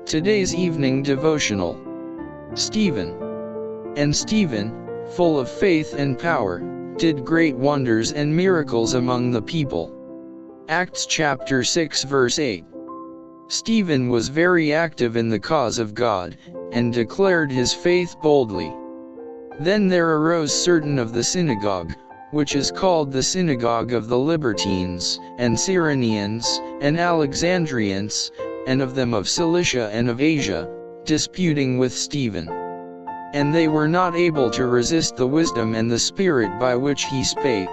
Today's evening devotional. Stephen. And Stephen, full of faith and power, did great wonders and miracles among the people. Acts chapter 6 verse 8. Stephen was very active in the cause of God, and declared his faith boldly. Then there arose certain of the synagogue, which is called the synagogue of the Libertines, and Cyrenians, and Alexandrians, and of them of Cilicia and of Asia, disputing with Stephen. And they were not able to resist the wisdom and the spirit by which he spake.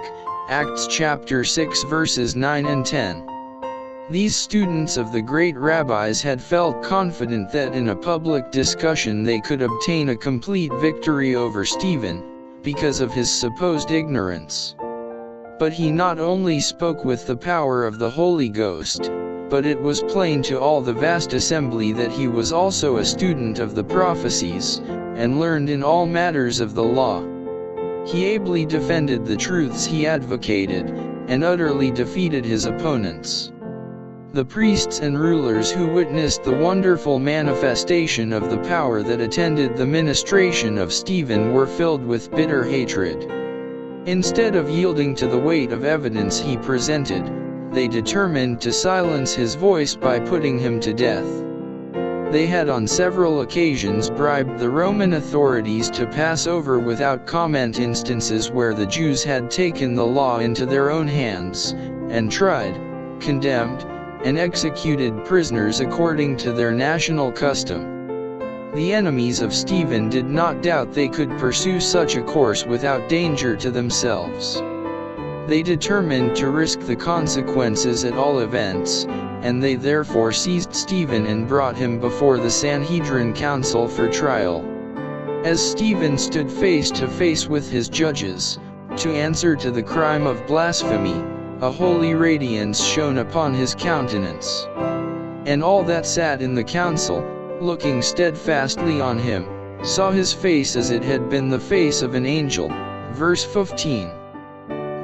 Acts chapter 6 verses 9 and 10. These students of the great rabbis had felt confident that in a public discussion they could obtain a complete victory over Stephen, because of his supposed ignorance. But he not only spoke with the power of the Holy Ghost, but it was plain to all the vast assembly that he was also a student of the prophecies, and learned in all matters of the law. He ably defended the truths he advocated, and utterly defeated his opponents. The priests and rulers who witnessed the wonderful manifestation of the power that attended the ministration of Stephen were filled with bitter hatred. Instead of yielding to the weight of evidence he presented, they determined to silence his voice by putting him to death. They had on several occasions bribed the Roman authorities to pass over without comment instances where the Jews had taken the law into their own hands, and tried, condemned, and executed prisoners according to their national custom. The enemies of Stephen did not doubt they could pursue such a course without danger to themselves. They determined to risk the consequences at all events, and they therefore seized Stephen and brought him before the Sanhedrin council for trial. As Stephen stood face to face with his judges, to answer to the crime of blasphemy, a holy radiance shone upon his countenance. And all that sat in the council, looking steadfastly on him, saw his face as it had been the face of an angel. Verse 15.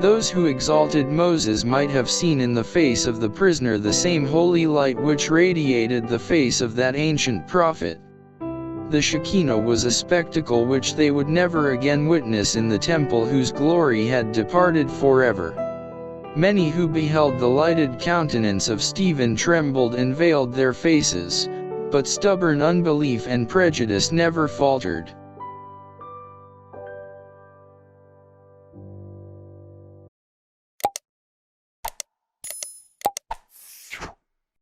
Those who exalted Moses might have seen in the face of the prisoner the same holy light which radiated the face of that ancient prophet. The Shekinah was a spectacle which they would never again witness in the temple whose glory had departed forever. Many who beheld the lighted countenance of Stephen trembled and veiled their faces, but stubborn unbelief and prejudice never faltered.